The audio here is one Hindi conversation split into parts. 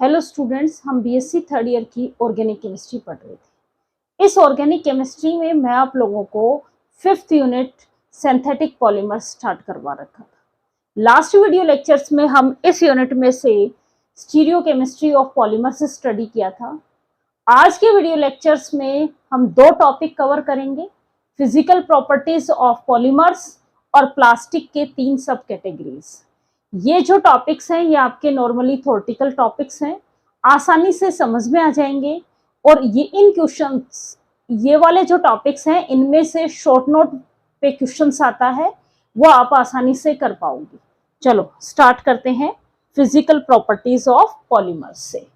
हेलो स्टूडेंट्स, हम बीएससी थर्ड ईयर की ऑर्गेनिक केमिस्ट्री पढ़ रहे थे। इस ऑर्गेनिक केमिस्ट्री में मैं आप लोगों को 5th unit synthetic polymer start करवा रखा था। लास्ट वीडियो लेक्चर्स में हम इस यूनिट में से स्टीरियो केमिस्ट्री ऑफ पॉलीमर से स्टडी किया था। आज के वीडियो लेक्चर्स में हम दो टॉपिक कवर करेंगे, फिजिकल प्रॉपर्टीज ऑफ पॉलीमर्स और प्लास्टिक के 3 सब कैटेगरीज। ये जो टॉपिक्स हैं ये आपके नॉर्मली थ्योरेटिकल टॉपिक्स हैं, आसानी से समझ में आ जाएंगे। और ये इन क्वेश्चंस, ये वाले जो टॉपिक्स हैं इनमें से शॉर्ट नोट पे क्वेश्चंस आता है, वो आप आसानी से कर पाओगे। चलो स्टार्ट करते हैं फिजिकल प्रॉपर्टीज ऑफ पॉलीमर्स से।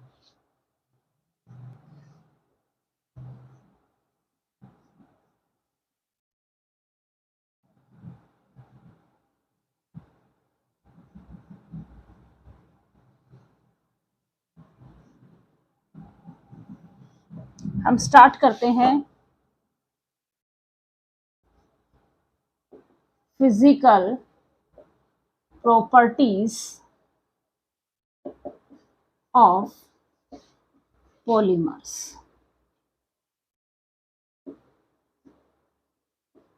हम स्टार्ट करते हैं फिजिकल प्रॉपर्टीज ऑफ पॉलीमर्स।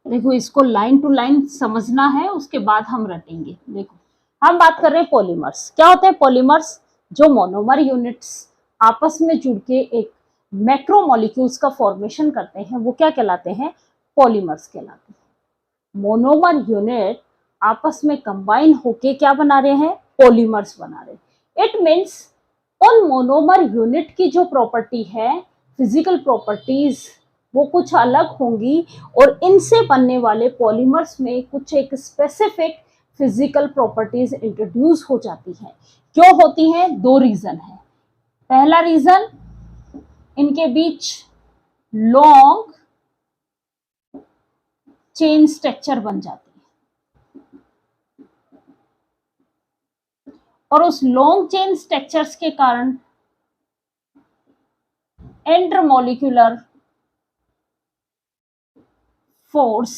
देखो, इसको लाइन टू लाइन समझना है, उसके बाद हम रटेंगे। देखो, हम बात कर रहे हैं पॉलीमर्स। क्या होते हैं पॉलीमर्स? जो मोनोमर यूनिट्स आपस में जुड़ के एक मैक्रोमोलिक्यूल्स का फॉर्मेशन करते हैं, वो क्या कहलाते हैं? पॉलीमर्स कहलाते हैं। मोनोमर यूनिट आपस में कंबाइन होके क्या बना रहे हैं? पॉलीमर्स बना रहे हैं। इट मीन्स उन मोनोमर यूनिट की जो प्रॉपर्टी है, फिजिकल प्रॉपर्टीज, वो कुछ अलग होंगी और इनसे बनने वाले पॉलीमर्स में कुछ एक स्पेसिफिक फिजिकल प्रॉपर्टीज इंट्रोड्यूस हो जाती हैं। क्यों होती हैं? दो रीजन है। पहला रीजन, इनके बीच लॉन्ग चेन स्ट्रक्चर बन जाती है और उस लॉन्ग चेन स्ट्रक्चर्स के कारण इंटरमोलिक्यूलर फोर्स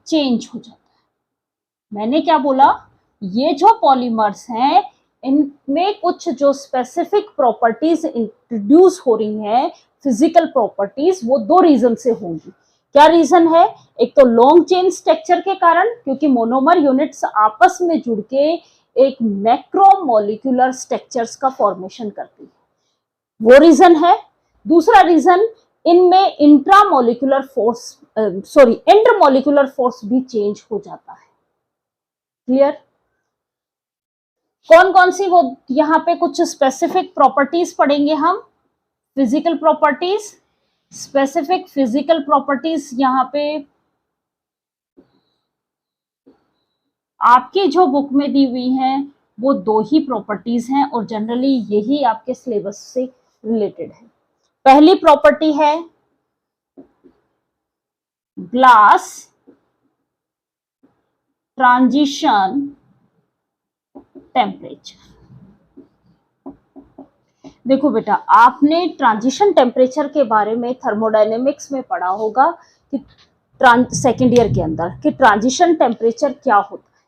चेंज हो जाता है। मैंने क्या बोला? ये जो पॉलीमर्स हैं इनमें कुछ जो स्पेसिफिक प्रॉपर्टीज इंट्रोड्यूस हो रही हैं, फिजिकल प्रॉपर्टीज, वो दो रीजन से होंगी। क्या रीजन है? एक तो लॉन्ग चेन स्ट्रक्चर के कारण, क्योंकि मोनोमर यूनिट्स आपस में जुड़ के एक मैक्रोमोलिक्यूलर स्ट्रक्चर्स का फॉर्मेशन करती है, वो रीजन है। दूसरा रीजन, इनमें इंट्रामोलिकुलर फोर्स इंटरमोलिकुलर फोर्स भी चेंज हो जाता है। क्लियर? कौन कौन सी? वो यहाँ पे कुछ स्पेसिफिक प्रॉपर्टीज पढ़ेंगे हम। Physical properties, specific physical properties यहाँ पे आपकी जो बुक में दी हुई हैं वो दो ही प्रॉपर्टीज हैं और जनरली यही आपके सिलेबस से रिलेटेड है। पहली प्रॉपर्टी है ग्लास ट्रांजिशन टेम्परेचर। देखो बेटा, आपने ट्रांजिशन टेम्परेचर के बारे में थर्मोडायनेमिक्स में पढ़ा होगा कि सेकेंड ईयर के अंदर कि ट्रांजिशन टेम्परेचर क्या होता है।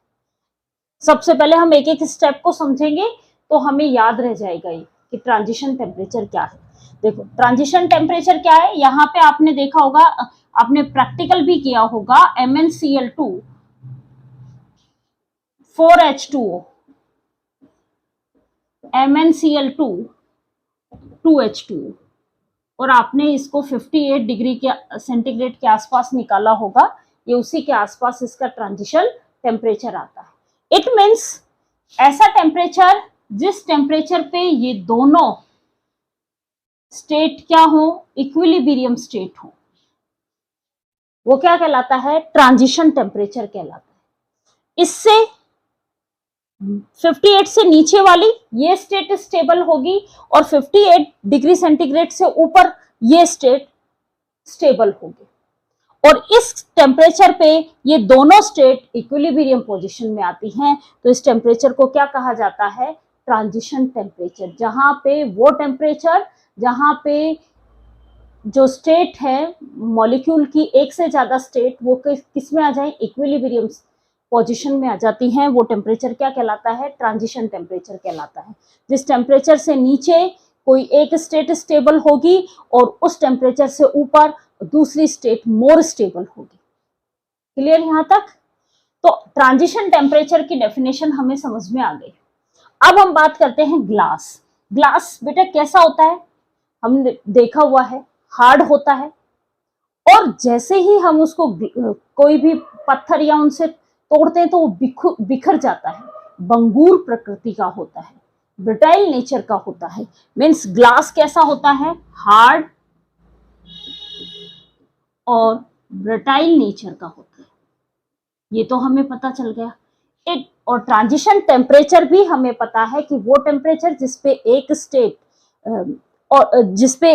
सबसे पहले हम एक एक स्टेप को समझेंगे तो हमें याद रह जाएगा ये कि ट्रांजिशन टेम्परेचर क्या है। देखो, ट्रांजिशन टेम्परेचर क्या है? यहाँ पे आपने देखा होगा, आपने प्रैक्टिकल भी किया होगा, MnCl2 4H2O, MnCl2 2H2O, और आपने इसको 58 डिग्री के सेंटीग्रेड के आसपास निकाला होगा। ये उसी के आसपास इसका ट्रांजिशन टेम्परेचर आता है। इट मीन्स ऐसा टेम्परेचर जिस टेम्परेचर पे ये दोनों स्टेट क्या हो? इक्विलिब्रियम स्टेट हो, वो क्या कहलाता है? ट्रांजिशन टेम्परेचर कहलाता है। इससे 58 से नीचे वाली ये स्टेट स्टेबल होगी और 58 डिग्री सेंटीग्रेड से ऊपर ये स्टेट स्टेबल होगी। और इस टेम्परेचर पे ये दोनों स्टेट इक्विलिब्रियम पोजीशन में आती हैं, तो इस टेम्परेचर को क्या कहा जाता है? Transition temperature. जहां पे वो टेम्परेचर जहां पे जो स्टेट है मॉलिक्यूल की, एक से ज्यादा स्टेट, वो किस में आ जाए? इक्विलिब्रियम पोजीशन में आ जाती हैं, वो टेम्परेचर क्या कहलाता है? ट्रांजिशन टेम्परेचर कहलाता है। जिस टेम्परेचर से नीचे कोई एक स्टेट स्टेबल होगी और उस टेम्परेचर से ऊपर दूसरी स्टेट मोर स्टेबल होगी। क्लियर यहां तक? तो ट्रांजिशन टेम्परेचर की डेफिनेशन हमें समझ में आ गई। अब हम बात करते हैं ग्लास। ग्लास बेटा कैसा होता है? हमने देखा हुआ है, हार्ड होता है, और जैसे ही हम उसको कोई भी पत्थर या उनसे तोड़ते हैं तो वो बिखर जाता है, बंगूर प्रकृति का होता है, ब्रिटाइल नेचर का होता है। मीन्स ग्लास कैसा होता है? हार्ड और ब्रिटाइल नेचर का होता है। ये तो हमें पता चल गया। और ट्रांजिशन टेम्परेचर भी हमें पता है कि वो टेम्परेचर जिसपे एक स्टेट और जिसपे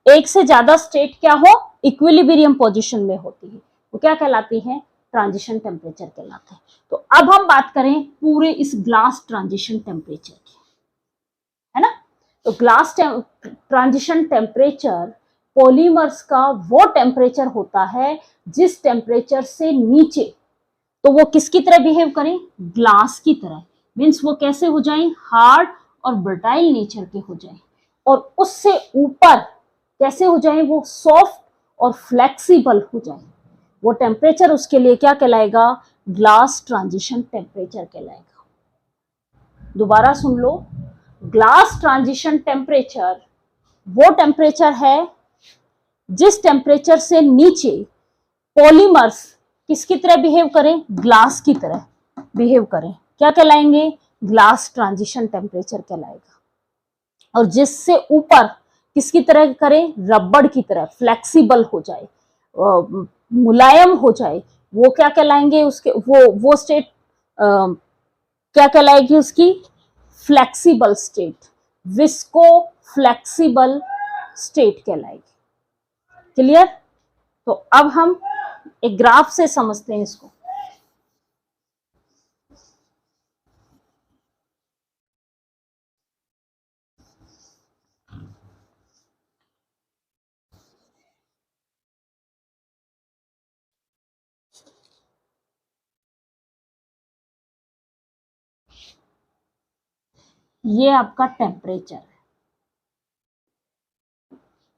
एक से ज्यादा स्टेट क्या हो? इक्विलिब्रियम पोजीशन में होती है, वो क्या कहलाती है? ट्रांजिशन टेम्परेचर कहलाते हैं। तो अब हम बात करें पूरे इस ग्लास ट्रांजिशन टेम्परेचर की, है ना? तो ग्लास ट्रांजिशन टेम्परेचर पॉलीमर्स का वो टेम्परेचर होता है जिस टेम्परेचर से नीचे तो वो किसकी तरह बिहेव करें? ग्लास की तरह। मीन्स वो कैसे हो जाए? हार्ड और ब्रिटाइल नेचर के हो जाए। और उससे ऊपर कैसे हो जाए? वो सॉफ्ट और फ्लेक्सिबल हो जाए। वो टेम्परेचर उसके लिए क्या कहलाएगा? ग्लास ट्रांजिशन टेम्परेचर कहलाएगा। दोबारा सुन लो, ग्लास ट्रांजिशन टेम्परेचर वो टेम्परेचर है जिस टेम्परेचर से नीचे पॉलीमर्स किसकी तरह बिहेव करें? ग्लास की तरह बिहेव करें। क्या कहलाएंगे? ग्लास ट्रांजिशन टेम्परेचर कहलाएगा। और जिससे ऊपर किसकी तरह करें? रबड़ की तरह फ्लेक्सिबल हो जाए, मुलायम हो जाए, वो क्या कहलाएंगे? उसके वो स्टेट क्या कहलाएगी? उसकी flexible state, visco flexible state कहलाएगी। क्लियर? तो अब हम एक ग्राफ से समझते हैं इसको। ये आपका टेम्परेचर है,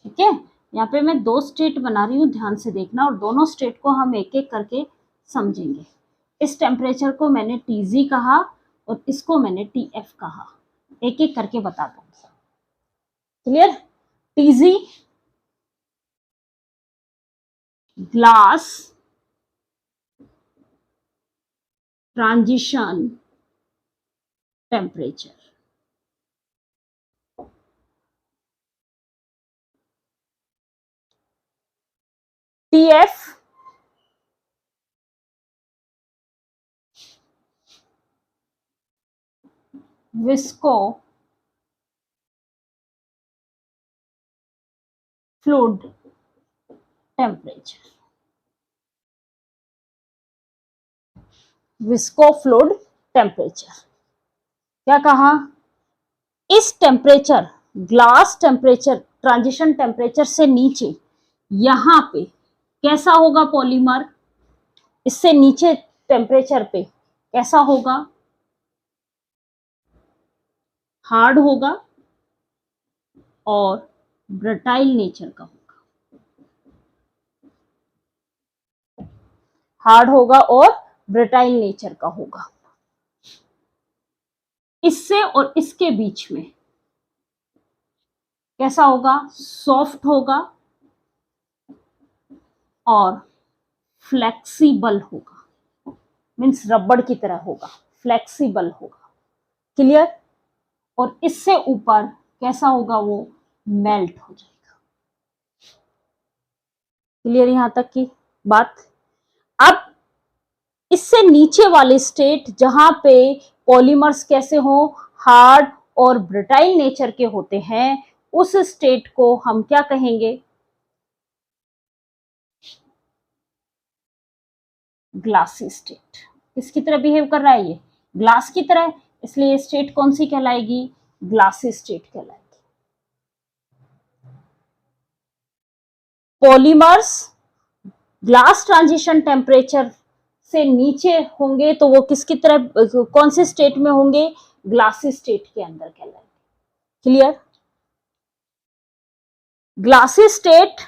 ठीक है? यहाँ पे मैं दो स्टेट बना रही हूँ, ध्यान से देखना, और दोनों स्टेट को हम एक एक करके समझेंगे। इस टेम्परेचर को मैंने टीजी कहा और इसको मैंने टीएफ कहा। एक एक करके बता दूंगी। Clear? TG glass transition temperature, TF visco fluid temperature, visco fluid temperature. क्या कहा? इस temperature glass temperature transition temperature से नीचे यहां पे कैसा होगा पॉलीमर? इससे नीचे टेम्परेचर पे कैसा होगा? हार्ड होगा और ब्रिटाइल नेचर का होगा। हार्ड होगा और ब्रिटाइल नेचर का होगा। इससे और इसके बीच में कैसा होगा? सॉफ्ट होगा और फ्लेक्सिबल होगा। मीन्स रबड़ की तरह होगा, फ्लेक्सिबल होगा। क्लियर? और इससे ऊपर कैसा होगा? वो मेल्ट हो जाएगा। क्लियर यहां तक की बात? अब इससे नीचे वाले स्टेट जहां पे पॉलीमर्स कैसे हो? हार्ड और ब्रिटाइल नेचर के होते हैं, उस स्टेट को हम क्या कहेंगे? Glassy state. किसकी तरह बिहेव कर रहा है? ये ग्लास की तरह, इसलिए स्टेट कौन सी कहलाएगी? ग्लासी स्टेट कहलाएगी। पॉलीमर्स ग्लास ट्रांजिशन टेम्परेचर से नीचे होंगे तो वो किसकी तरह, कौन से स्टेट में होंगे, ग्लासी स्टेट के अंदर कहलाएंगे। Clear? Glassy state,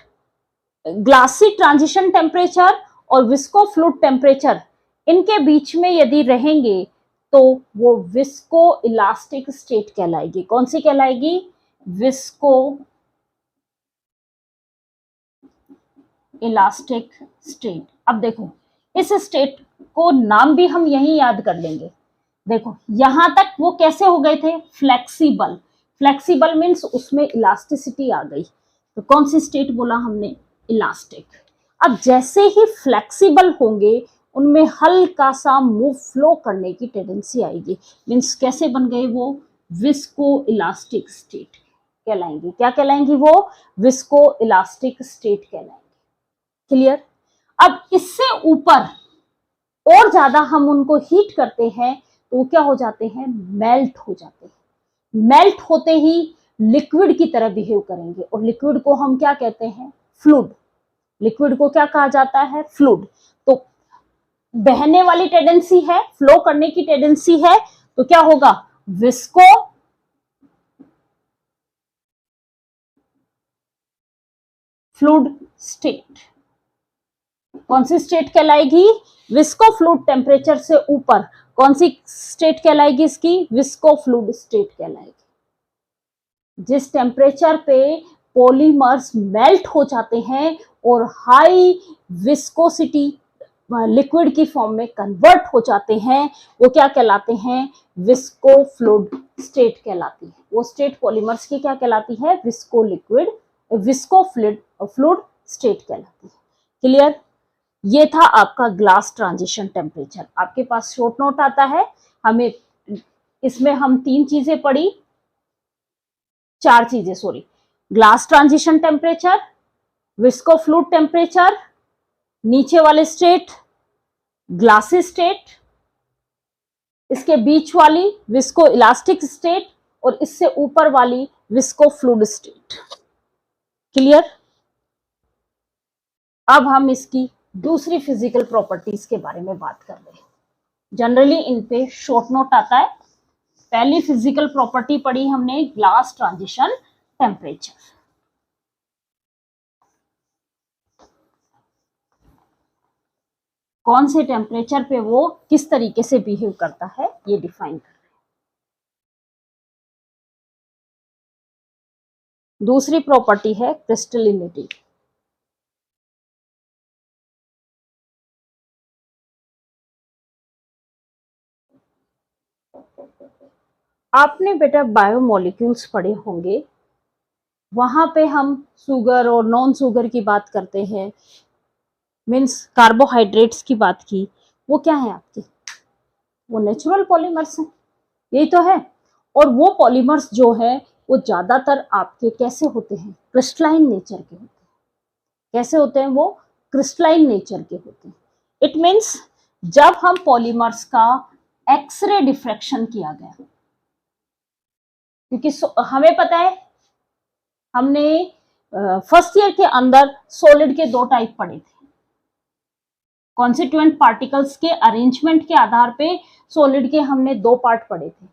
glassy transition temperature और विस्को फ्लूइड टेम्परेचर, इनके बीच में यदि रहेंगे तो वो विस्को इलास्टिक स्टेट कहलाएगी। कौन सी कहलाएगी? Visco elastic state. अब देखो इस स्टेट को नाम भी हम यही याद कर लेंगे। देखो यहां तक वो कैसे हो गए थे, फ्लेक्सिबल। फ्लेक्सिबल मीन्स उसमें इलास्टिसिटी आ गई, तो कौन सी स्टेट बोला हमने, इलास्टिक। अब जैसे ही फ्लेक्सिबल होंगे उनमें हल्का सा मूव फ्लो करने की टेंडेंसी आएगी, मीन्स कैसे बन गए वो, विस्को इलास्टिक स्टेट कहलाएंगे। क्या कहलाएंगी वो, विस्को इलास्टिक स्टेट कहलाएंगे। क्लियर? अब इससे ऊपर और ज्यादा हम उनको हीट करते हैं तो वो क्या हो जाते हैं, मेल्ट हो जाते हैं। मेल्ट होते ही लिक्विड की तरह बिहेव करेंगे, और लिक्विड को हम क्या कहते हैं, फ्लूइड। लिक्विड को क्या कहा जाता है, फ्लूइड। तो बहने वाली टेंडेंसी है, फ्लो करने की टेंडेंसी है, तो क्या होगा, विस्को फ्लूइड स्टेट। कौन सी स्टेट कहलाएगी, विस्को फ्लूइड टेम्परेचर से ऊपर कौन सी स्टेट कहलाएगी इसकी, विस्को फ्लूइड स्टेट कहलाएगी। जिस टेम्परेचर पे पॉलीमर्स मेल्ट हो जाते हैं और हाई विस्कोसिटी लिक्विड की फॉर्म में कन्वर्ट हो जाते हैं, वो क्या कहलाते हैं, विस्को फ्लूइड स्टेट कहलाती है। वो स्टेट पॉलीमर्स की क्या कहलाती है, visco liquid, visco fluid state कहलाती है। क्लियर? ये था आपका ग्लास ट्रांजिशन टेम्परेचर। आपके पास शॉर्ट नोट आता है, हमें इसमें हम चार चीजें sorry, glass transition temperature, visco fluid temperature, नीचे वाले स्टेट ग्लासी स्टेट, इसके बीच वाली विस्को इलास्टिक स्टेट, और इससे ऊपर वाली विस्को फ्लूइड स्टेट। क्लियर? अब हम इसकी दूसरी फिजिकल प्रॉपर्टीज के बारे में बात कर रहे हैं। जनरली इन पे शॉर्ट नोट आता है। पहली फिजिकल प्रॉपर्टी पढ़ी हमने, ग्लास ट्रांजिशन टेम्परेचर। कौन से टेम्परेचर पे वो किस तरीके से बिहेव करता है, ये डिफाइन कर रहे हैं। दूसरी प्रॉपर्टी है क्रिस्टलिनिटी। आपने बेटा बायोमोलिक्यूल्स पढ़े होंगे, वहां पे हम शुगर और नॉन शुगर की बात करते हैं, मीन्स कार्बोहाइड्रेट्स की बात की, वो क्या है आपके, वो नेचुरल पॉलीमर्स हैं, यही तो है। और वो पॉलीमर्स जो है वो ज्यादातर आपके कैसे होते हैं, क्रिस्टलाइन नेचर के होते हैं। कैसे होते हैं वो, क्रिस्टलाइन नेचर के होते हैं। इट मीन्स जब हम पॉलीमर्स का एक्सरे डिफ्रैक्शन किया गया, क्योंकि हमें पता है, हमने फर्स्ट ईयर के अंदर सॉलिड के दो टाइप पढ़े थे। कॉन्स्टिट्यूएंट पार्टिकल्स के अरेंजमेंट के आधार पे सॉलिड के हमने दो पार्ट पढ़े थे।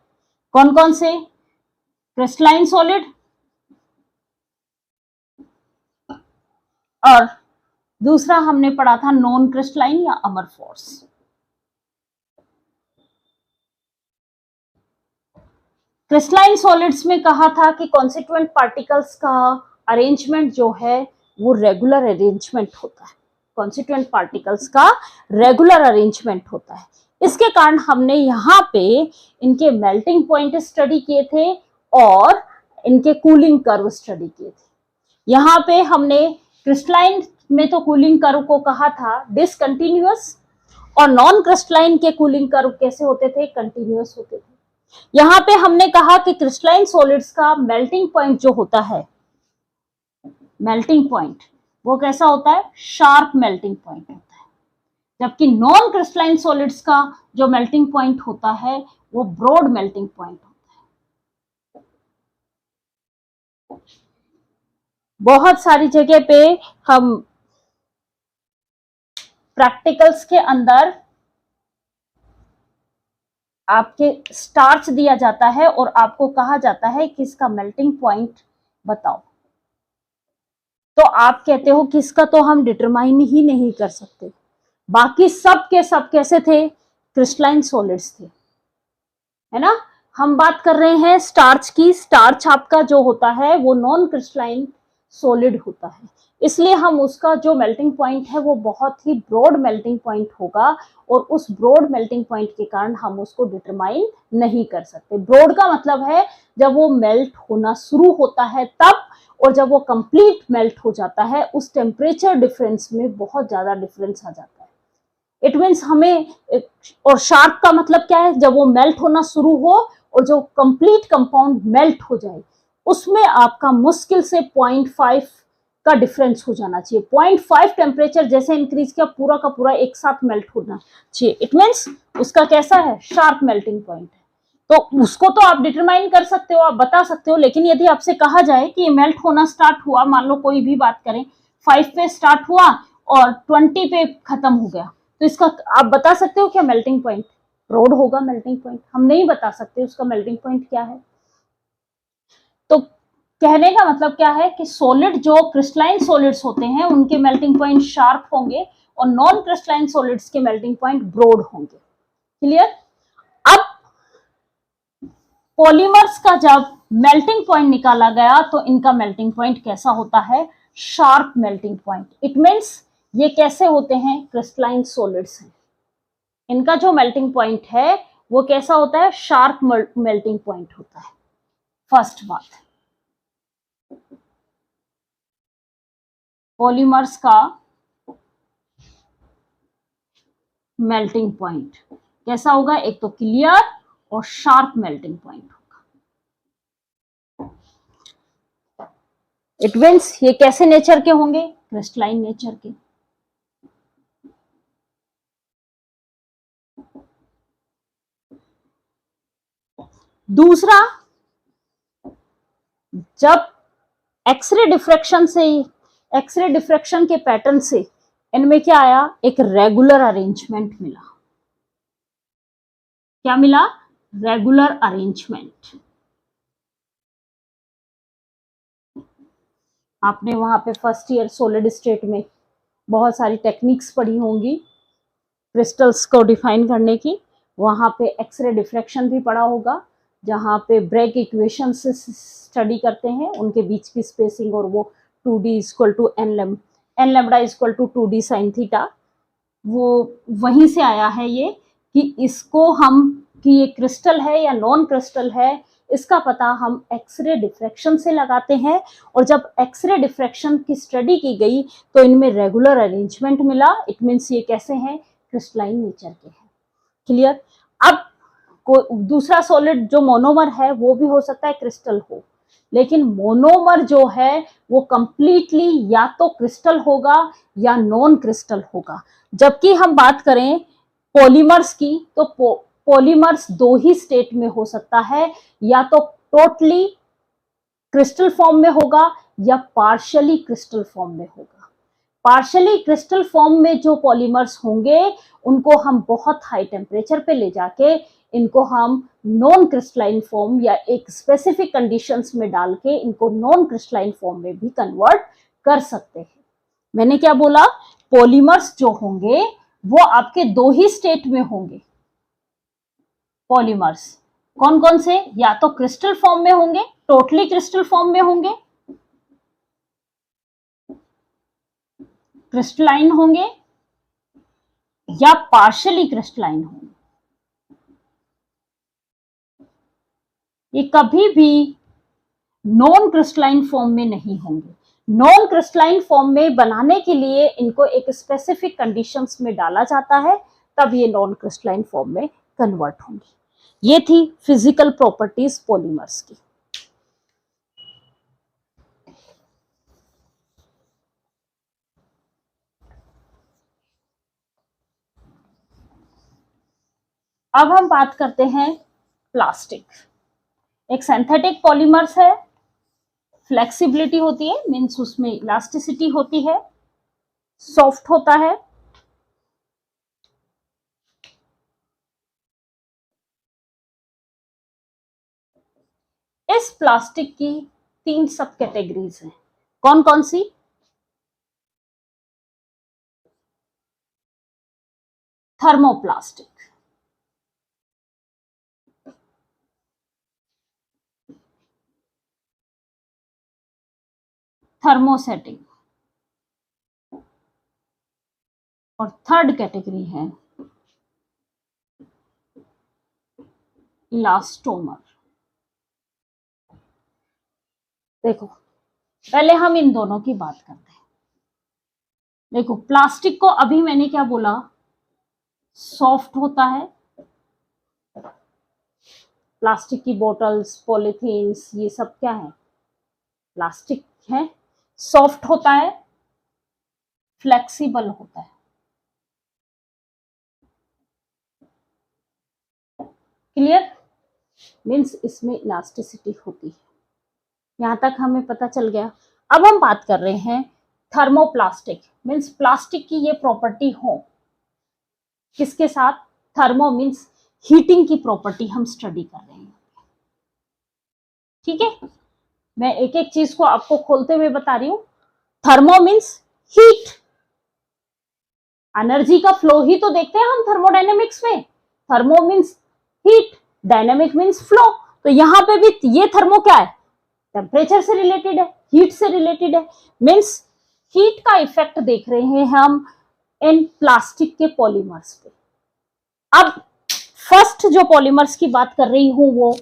कौन कौन से, क्रिस्टलाइन सॉलिड और दूसरा हमने पढ़ा था नॉन क्रिस्टलाइन या अमरफॉर्स। क्रिस्टलाइन सॉलिड्स में कहा था कि कॉन्स्टिट्यूएंट पार्टिकल्स का अरेंजमेंट जो है वो रेगुलर अरेंजमेंट होता है। कॉन्स्टिट्यूएंट पार्टिकल्स का रेगुलर अरेंजमेंट होता है। इसके कारण हमने यहाँ पे इनके मेल्टिंग पॉइंट स्टडी किए थे और इनके कूलिंग कर्व स्टडी किए थे। यहाँ पे हमने क्रिस्टलाइन में तो कूलिंग कर्व को कहा था डिसकंटिन्यूअस, और नॉन क्रिस्टलाइन के कूलिंग कर्व कैसे होते थे, कंटिन्यूअस होते थे। यहाँ पे हमने कहा कि क्रिस्टलाइन सॉलिड्स का मेल्टिंग पॉइंट जो होता है, मेल्टिंग पॉइंट वो कैसा होता है, शार्प मेल्टिंग पॉइंट होता है, जबकि नॉन क्रिस्टलाइन सॉलिड्स का जो मेल्टिंग पॉइंट होता है वो ब्रॉड मेल्टिंग पॉइंट होता है। बहुत सारी जगह पे हम प्रैक्टिकल्स के अंदर आपके स्टार्च दिया जाता है और आपको कहा जाता है कि इसका मेल्टिंग पॉइंट बताओ, तो आप कहते हो कि इसका तो हम डिटरमाइन ही नहीं कर सकते। बाकी सब के सब कैसे थे? क्रिस्टलाइन सॉलिड्स थे, है ना। हम बात कर रहे हैं स्टार्च की। स्टार्च आपका जो होता है वो नॉन क्रिस्टलाइन सॉलिड होता है, इसलिए हम उसका जो मेल्टिंग पॉइंट है वो बहुत ही ब्रॉड मेल्टिंग पॉइंट होगा, और उस ब्रॉड मेल्टिंग पॉइंट के कारण हम उसको डिटरमाइन नहीं कर सकते। ब्रॉड का मतलब है जब वो मेल्ट होना शुरू होता है तब, और जब वो कंप्लीट मेल्ट हो जाता है उस टेम्परेचर डिफरेंस में बहुत ज्यादा डिफरेंस आ जाता है। इट मीन्स हमें, और शार्प का मतलब क्या है? जब वो मेल्ट होना शुरू हो और जो कंप्लीट कंपाउंड मेल्ट हो जाए, उसमें आपका मुश्किल से 0.5 का डिफरेंस हो जाना चाहिए। 0.5 टेम्परेचर जैसे इंक्रीज किया, पूरा का पूरा एक साथ मेल्ट होना चाहिए। इट मीन्स उसका कैसा है? शार्प मेल्टिंग पॉइंट है। तो उसको तो आप डिटरमाइन कर सकते हो, आप बता सकते हो, लेकिन यदि आपसे कहा जाए कि ये मेल्ट होना स्टार्ट हुआ, मान लो कोई भी बात करें, 5 पे स्टार्ट हुआ और 20 पे खत्म हो गया, तो इसका आप बता सकते हो क्या मेल्टिंग पॉइंट? ब्रॉड होगा मेल्टिंग पॉइंट, हम नहीं बता सकते उसका मेल्टिंग पॉइंट क्या है। तो कहने का मतलब क्या है कि सॉलिड, जो क्रिस्टलाइन सॉलिड्स होते हैं उनके मेल्टिंग पॉइंट शार्प होंगे और नॉन क्रिस्टलाइन सॉलिड्स के मेल्टिंग पॉइंट ब्रॉड होंगे। क्लियर? अब पॉलीमर्स का जब मेल्टिंग पॉइंट निकाला गया तो इनका मेल्टिंग पॉइंट कैसा होता है? Sharp melting point. It means ये कैसे होते हैं? क्रिस्टलाइन सॉलिड्स हैं, इनका जो मेल्टिंग पॉइंट है वो कैसा होता है? शार्प मेल्टिंग पॉइंट होता है। फर्स्ट बात, पॉलीमर्स का मेल्टिंग पॉइंट कैसा होगा? एक तो क्लियर और शार्प मेल्टिंग पॉइंट होगा। इट मीन्स ये कैसे नेचर के होंगे? क्रिस्टलाइन नेचर के। दूसरा, जब एक्सरे डिफ्रैक्शन से, एक्सरे डिफ्रैक्शन के पैटर्न से इनमें क्या आया? एक रेगुलर अरेंजमेंट मिला। क्या मिला? Regular arrangement. आपने वहां पे फर्स्ट ईयर सॉलिड स्टेट में बहुत सारी टेक्निक्स पढ़ी होंगी क्रिस्टल्स को डिफाइन करने की। वहां पे एक्सरे डिफ्रैक्शन भी पढ़ा होगा, जहां पे ब्रेग इक्वेशन से स्टडी करते हैं उनके बीच की स्पेसिंग, और वो 2d equal to n lambda equal to 2d sine theta. वो वहीं से आया है ये कि इसको हम, कि ये क्रिस्टल है या नॉन क्रिस्टल है, इसका पता हम एक्सरे डिफ्रैक्शन से लगाते हैं। और जब एक्सरे डिफ्रैक्शन की स्टडी की गई तो इनमें रेगुलर अरेंजमेंट मिला। इट मीन्स ये कैसे हैं? क्रिस्टलाइन नेचर के हैं। क्लियर? अब दूसरा सॉलिड जो मोनोमर है वो भी हो सकता है क्रिस्टल हो, लेकिन मोनोमर जो है वो कंप्लीटली या तो क्रिस्टल होगा या नॉन क्रिस्टल होगा। जबकि हम बात करें पॉलीमर्स की, तो पॉलीमर्स दो ही स्टेट में हो सकता है, या तो टोटली क्रिस्टल फॉर्म में होगा या पार्शियली क्रिस्टल फॉर्म में होगा। पार्शियली क्रिस्टल फॉर्म में जो पॉलीमर्स होंगे उनको हम बहुत हाई टेम्परेचर पे ले जाके इनको हम नॉन क्रिस्टलाइन फॉर्म या एक स्पेसिफिक कंडीशंस में डाल के इनको नॉन क्रिस्टलाइन फॉर्म में भी कन्वर्ट कर सकते हैं। मैंने क्या बोला? पॉलीमर्स जो होंगे वो आपके दो ही स्टेट में होंगे। पॉलीमर्स कौन कौन से? या तो क्रिस्टल फॉर्म में होंगे, टोटली क्रिस्टल फॉर्म में होंगे, क्रिस्टलाइन होंगे, या पार्शियली क्रिस्टलाइन होंगे। ये कभी भी नॉन क्रिस्टलाइन फॉर्म में नहीं होंगे। नॉन क्रिस्टलाइन फॉर्म में बनाने के लिए इनको एक स्पेसिफिक कंडीशंस में डाला जाता है, तब ये नॉन क्रिस्टलाइन फॉर्म में कन्वर्ट होंगे। ये थी फिजिकल प्रॉपर्टीज पॉलीमर्स की। अब हम बात करते हैं प्लास्टिक। एक सिंथेटिक पॉलीमर्स है, फ्लेक्सिबिलिटी होती है, मीन्स उसमें इलास्टिसिटी होती है, सॉफ्ट होता है, इस प्लास्टिक की 3 सब कैटेगरीज हैं। कौन कौन सी? थर्मोप्लास्टिक, थर्मोसेटिंग, और थर्ड कैटेगरी है इलास्टोमर। देखो, पहले हम इन दोनों की बात करते हैं। देखो, प्लास्टिक को अभी मैंने क्या बोला? सॉफ्ट होता है। प्लास्टिक की बोटल्स, पॉलीथीन्स, ये सब क्या है? प्लास्टिक है। सॉफ्ट होता है, फ्लेक्सिबल होता है। क्लियर? मीन्स इसमें इलास्टिसिटी होती है। यहां तक हमें पता चल गया। अब हम बात कर रहे हैं थर्मोप्लास्टिक, मीन्स प्लास्टिक की ये प्रॉपर्टी हो किसके साथ? थर्मो मीन्स हीटिंग की प्रॉपर्टी हम स्टडी कर रहे हैं। ठीक है, मैं एक एक चीज को आपको खोलते हुए बता रही हूं। थर्मो मीन्स हीट, एनर्जी का फ्लो ही तो देखते हैं हम थर्मोडायनेमिक्स में। Thermo means heat, dynamic means flow. तो यहां पे भी ये थर्मो क्या है? टेम्परेचर से रिलेटेड है, हीट से रिलेटेड है। मीन्स हीट का इफेक्ट देख रहे हैं हम इन प्लास्टिक के पॉलीमर्स पे। अब फर्स्ट जो पॉलीमर्स की बात कर रही हूं, वो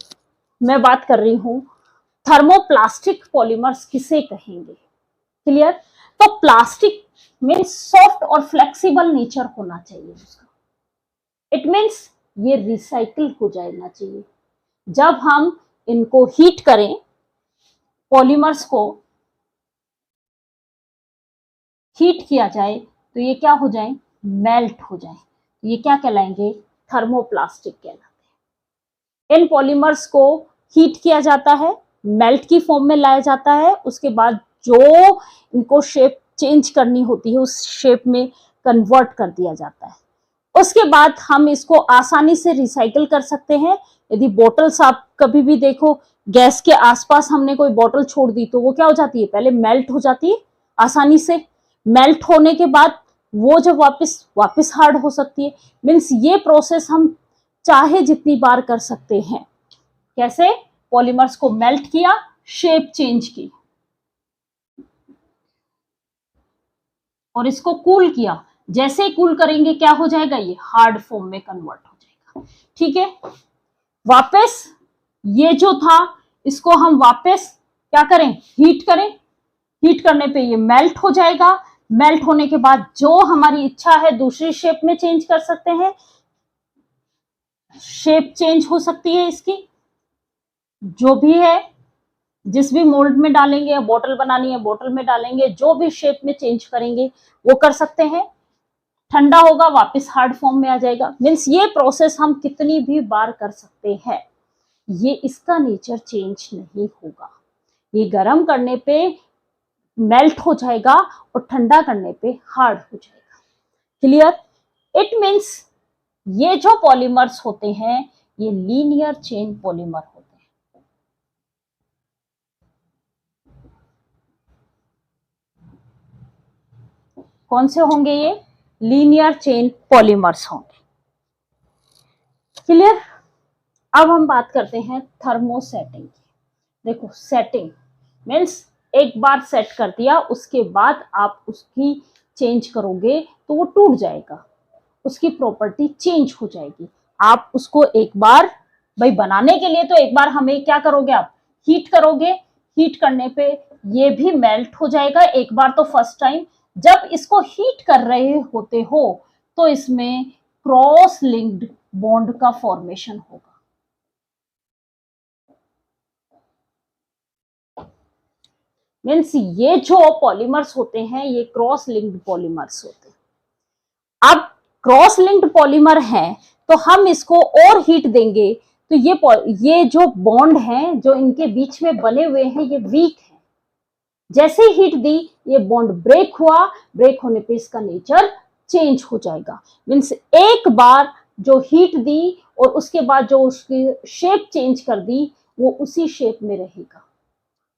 मैं बात कर रही हूं थर्मोप्लास्टिक पॉलीमर्स किसे कहेंगे। क्लियर? तो प्लास्टिक मीन्स सॉफ्ट और फ्लेक्सिबल नेचर होना चाहिए उसका। इट मीन्स ये रिसाइकिल हो जाना चाहिए। जब हम इनको हीट करें, पॉलीमर्स को हीट किया जाए, तो ये क्या हो जाए? मेल्ट हो जाए। ये क्या कहलाएंगे? थर्मोप्लास्टिक कहलाते हैं। इन पॉलीमर्स को हीट किया जाता है, मेल्ट की फॉर्म में लाया जाता है। उसके बाद जो इनको शेप चेंज करनी होती है, उस शेप में कन्वर्ट कर दिया जाता है। उसके बाद हम इसको आसानी से रिसाइकिल कर सकते हैं। यदि बॉटल्स आप कभी भी देखो, गैस के आसपास हमने कोई बॉटल छोड़ दी तो वो क्या हो जाती है? पहले मेल्ट हो जाती है आसानी से। मेल्ट होने के बाद वो जब वापस हार्ड हो सकती है। मीन्स ये प्रोसेस हम चाहे जितनी बार कर सकते हैं। कैसे? पॉलीमर्स को मेल्ट किया, शेप चेंज की, और इसको कूल किया। जैसे ही कूल करेंगे क्या हो जाएगा? ये हार्ड फॉर्म में कन्वर्ट हो जाएगा। ठीक है, वापस ये जो था इसको हम वापस क्या करें? हीट करें। हीट करने पे ये मेल्ट हो जाएगा। मेल्ट होने के बाद जो हमारी इच्छा है दूसरी शेप में चेंज कर सकते हैं। शेप चेंज हो सकती है इसकी, जो भी है, जिस भी मोल्ड में डालेंगे, या बॉटल बनानी है बॉटल में डालेंगे, जो भी शेप में चेंज करेंगे वो कर सकते हैं। ठंडा होगा, वापस हार्ड फॉर्म में आ जाएगा। मीन्स ये प्रोसेस हम कितनी भी बार कर सकते हैं। ये इसका नेचर चेंज नहीं होगा। ये गर्म करने पे मेल्ट हो जाएगा और ठंडा करने पे हार्ड हो जाएगा। क्लियर? इट मीन्स ये जो पॉलीमर्स होते हैं ये लीनियर चेन पॉलीमर होते हैं। कौन से होंगे ये? लीनियर चेन पॉलीमर्स होंगे। क्लियर? अब हम बात करते हैं थर्मोसेटिंग की। देखो, सेटिंग मीन्स एक बार सेट कर दिया, उसके बाद आप उसकी चेंज करोगे तो वो टूट जाएगा, उसकी प्रॉपर्टी चेंज हो जाएगी। आप उसको एक बार, भाई बनाने के लिए तो एक बार हमें क्या करोगे? आप हीट करोगे। हीट करने पे ये भी मेल्ट हो जाएगा एक बार तो फर्स्ट टाइम। जब इसको हीट कर रहे होते हो तो इसमें क्रॉस लिंक्ड बॉन्ड का फॉर्मेशन होगा। मीन्स ये जो पॉलीमर्स होते हैं ये क्रॉस लिंक्ड पॉलीमर्स होते हैं। अब क्रॉस लिंक्ड पॉलीमर है तो हम इसको और हीट देंगे तो ये जो बॉन्ड हैं जो इनके बीच में बने हुए हैं ये वीक है। जैसे हीट दी ये बॉन्ड ब्रेक हुआ, ब्रेक होने पे इसका नेचर चेंज हो जाएगा। मीन्स एक बार जो हीट दी और उसके बाद जो उसकी शेप चेंज कर दी वो उसी शेप में रहेगा।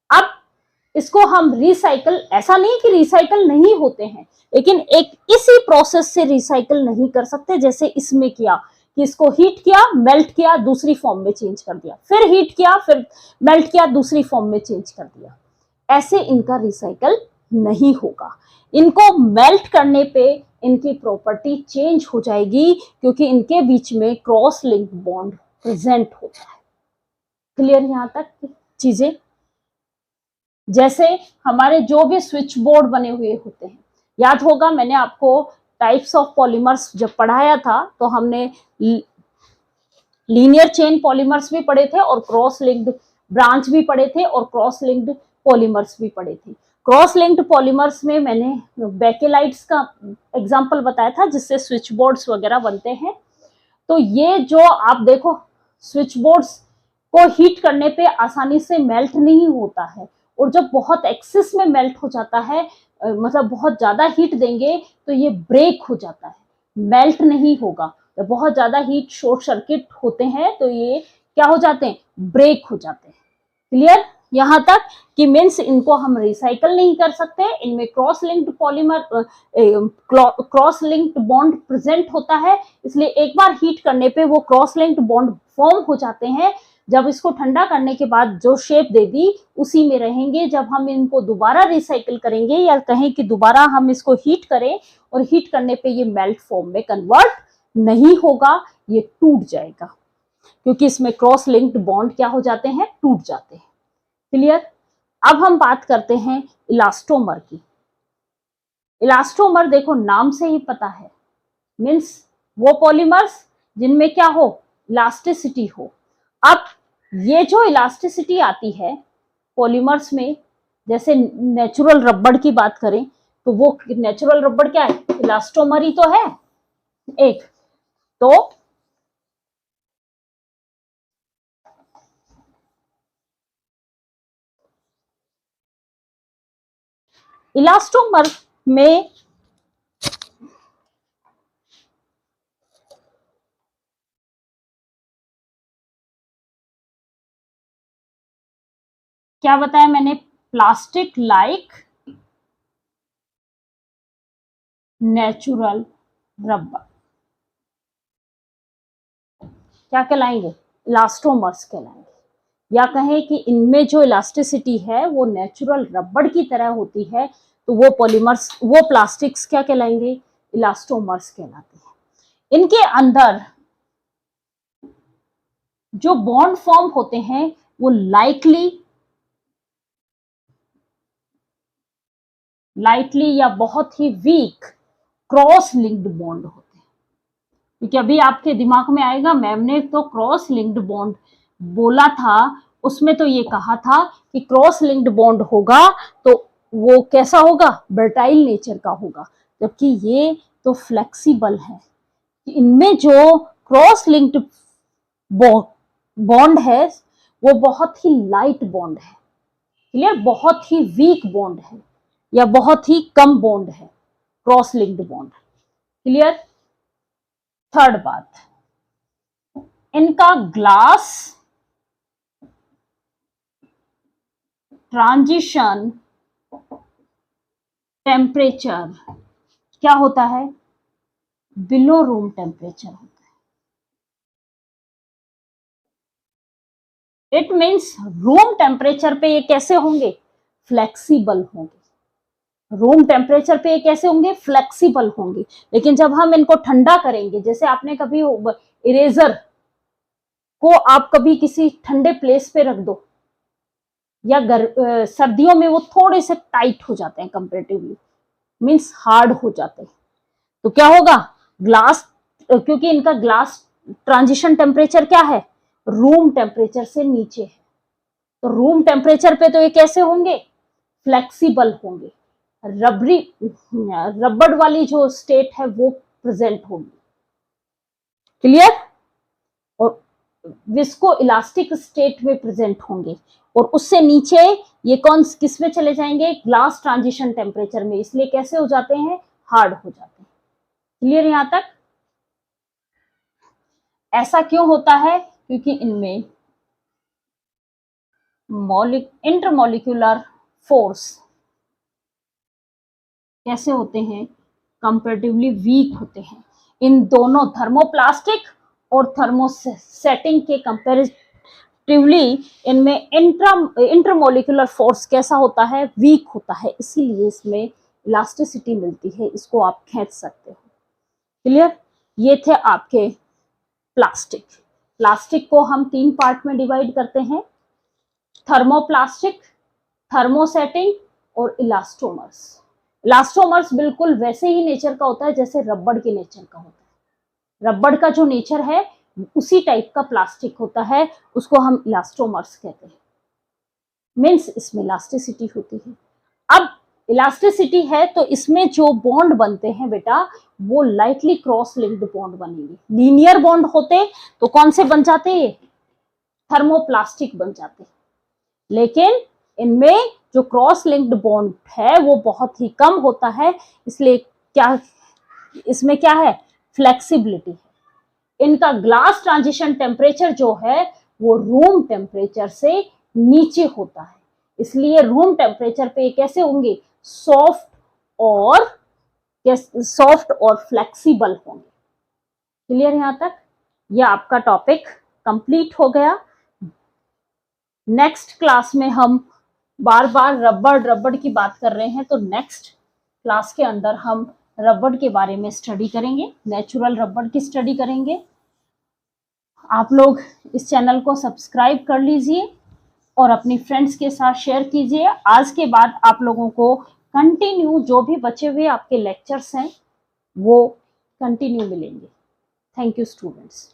अब इसको हम रिसाइकल, ऐसा नहीं कि रिसाइकल नहीं होते हैं, लेकिन एक इसी प्रोसेस से रिसाइकल नहीं कर सकते जैसे इसमें किया कि इसको हीट किया, मेल्ट किया, दूसरी फॉर्म में चेंज कर दिया, फिर हीट किया, फिर मेल्ट किया, दूसरी फॉर्म में चेंज कर दिया। ऐसे इनका रिसाइकल नहीं होगा। इनको मेल्ट करने पे इनकी प्रॉपर्टी चेंज हो जाएगी क्योंकि इनके बीच में क्रॉस लिंक बॉन्ड प्रेजेंट होता है। क्लियर यहां तक चीजें? जैसे हमारे जो भी स्विच बोर्ड बने हुए होते हैं, याद होगा मैंने आपको टाइप्स ऑफ पॉलीमर्स जब पढ़ाया था तो हमने लीनियर चेन पॉलीमर्स भी पढ़े थे और क्रॉस लिंक्ड ब्रांच भी पढ़े थे और क्रॉस लिंक्ड पॉलीमर्स भी पढ़े थे। क्रॉस लिंक्ड पॉलीमर्स में मैंने बेकेलाइट्स का एग्जांपल बताया था जिससे स्विच बोर्ड्स वगैरह बनते हैं। तो ये जो आप देखो स्विच बोर्ड्स को हीट करने पे आसानी से मेल्ट नहीं होता है, और जब बहुत एक्सेस में मेल्ट हो जाता है, मतलब बहुत ज्यादा हीट देंगे तो ये ब्रेक हो जाता है, मेल्ट नहीं होगा। जब बहुत ज्यादा हीट शॉर्ट सर्किट होते हैं तो ये क्या हो जाते हैं, ब्रेक हो जाते हैं। क्लियर यहां तक कि मीन्स इनको हम रिसाइकल नहीं कर सकते, इनमें cross linked polymer cross linked bond present होता है, इसलिए एक बार हीट करने पे वो क्रॉस लिंक्ड बॉन्ड फॉर्म हो जाते हैं। जब इसको ठंडा करने के बाद जो शेप दे दी उसी में रहेंगे। जब हम इनको दोबारा रिसाइकल करेंगे या कहें कि दोबारा हम इसको हीट करें और हीट करने पे ये मेल्ट फॉर्म में कन्वर्ट नहीं होगा, ये टूट जाएगा क्योंकि इसमें क्रॉस लिंक्ड बॉन्ड क्या हो जाते हैं, टूट जाते हैं। क्लियर? अब हम बात करते हैं इलास्टोमर की। इलास्टोमर देखो नाम से ही पता है, मीन्स वो पॉलीमर्स जिनमें क्या हो, इलास्टिसिटी हो। अब ये जो इलास्टिसिटी आती है पॉलीमर्स में, जैसे नेचुरल रबड़ की बात करें तो वो नेचुरल रबड़ क्या है, इलास्टोमर ही तो है एक। तो इलास्टोमर में क्या बताया मैंने, प्लास्टिक लाइक नेचुरल रबड़ क्या कहलाएंगे, इलास्टोमर्स कहलाएंगे। या कहें कि इनमें जो इलास्टिसिटी है वो नेचुरल रबड़ की तरह होती है, तो वो पॉलीमर्स, वो प्लास्टिक्स क्या कहलाएंगे, इलास्टोमर्स कहलाते हैं। इनके अंदर जो बॉन्ड फॉर्म होते हैं वो लाइटली या बहुत ही वीक क्रॉस लिंक्ड बॉन्ड होते हैं। क्योंकि अभी आपके दिमाग में आएगा मैम ने तो क्रॉस लिंक्ड बॉन्ड बोला था, उसमें तो ये कहा था कि क्रॉस लिंक्ड बॉन्ड होगा तो वो कैसा होगा, ब्रटाइल नेचर का होगा, जबकि ये तो फ्लेक्सिबल है। इनमें जो क्रॉस लिंक्ड बॉन्ड है वो बहुत ही लाइट बॉन्ड है। क्लियर? बहुत ही वीक बॉन्ड है या बहुत ही कम बॉन्ड है cross linked bond. Clear? Third बात, इनका ग्लास ट्रांजिशन टेम्परेचर क्या होता है, बिलो रूम टेम्परेचर होता है। इट मीन्स रूम टेम्परेचर पे ये कैसे होंगे, फ्लेक्सिबल होंगे। रूम टेम्परेचर पे ये कैसे होंगे, फ्लेक्सिबल होंगे। लेकिन जब हम इनको ठंडा करेंगे, जैसे आपने कभी इरेजर को आप कभी किसी ठंडे प्लेस पे रख दो या सर्दियों में वो थोड़े से टाइट हो जाते हैं कंपेरेटिवली, मीन्स हार्ड हो जाते हैं, तो क्या होगा, ग्लास, क्योंकि इनका ग्लास ट्रांजिशन टेम्परेचर क्या है, रूम टेम्परेचर से नीचे है, तो रूम टेम्परेचर पे तो ये कैसे होंगे, फ्लेक्सिबल होंगे। रबड़ी रबड़ वाली जो स्टेट है वो प्रेजेंट होगी। क्लियर? और विस्को इलास्टिक स्टेट में प्रेजेंट होंगे, और उससे नीचे ये कौन किस में चले जाएंगे, ग्लास ट्रांजिशन टेम्परेचर में, इसलिए कैसे हो जाते हैं, हार्ड हो जाते हैं। क्लियर यहां तक? ऐसा क्यों होता है, क्योंकि इनमें इंटरमोलिकुलर फोर्स कैसे होते हैं, कंपैरेटिवली वीक होते हैं। इन दोनों थर्मोप्लास्टिक और थर्मोसेटिंग के कंपैरेटिवली इनमें इंटरमोलिकुलर फोर्स कैसा होता है, वीक होता है, इसीलिए इसमें इलास्टिसिटी मिलती है, इसको आप खींच सकते हो। क्लियर? ये थे आपके प्लास्टिक। प्लास्टिक को हम 3 पार्ट में डिवाइड करते हैं, थर्मोप्लास्टिक, थर्मोसेटिंग और इलास्टोमर्स। इलास्टोमर्स बिल्कुल वैसे ही नेचर का होता है जैसे रबड़ के नेचर का होता है। रबड़ का जो नेचर है उसी टाइप का प्लास्टिक होता है, उसको हम इलास्टोमर्स कहते हैं। मीन्स इसमें इलास्टिसिटी होती है। अब इलास्टिसिटी है तो इसमें जो बॉन्ड बनते हैं बेटा, वो लाइटली क्रॉस लिंक्ड बॉन्ड बनेंगे। लीनियर बॉन्ड होते तो कौन से बन जाते, थर्मोप्लास्टिक बन जाते, लेकिन इनमें जो क्रॉस लिंक्ड बॉन्ड है वो बहुत ही कम होता है, इसलिए क्या इसमें क्या है, फ्लेक्सिबिलिटी है। इनका ग्लास ट्रांजिशन टेम्परेचर जो है वो रूम टेम्परेचर से नीचे होता है, इसलिए रूम टेम्परेचर पे कैसे होंगे, सॉफ्ट और फ्लेक्सिबल होंगे। क्लियर यहां तक? यह आपका टॉपिक कंप्लीट हो गया। नेक्स्ट क्लास में हम बार बार रबड़ की बात कर रहे हैं, तो नेक्स्ट क्लास के अंदर हम रबड़ के बारे में स्टडी करेंगे, नेचुरल रबड़ की स्टडी करेंगे। आप लोग इस चैनल को सब्सक्राइब कर लीजिए और अपनी फ्रेंड्स के साथ शेयर कीजिए। आज के बाद आप लोगों को कंटिन्यू जो भी बचे हुए आपके लेक्चर्स हैं वो कंटिन्यू मिलेंगे। Thank you students.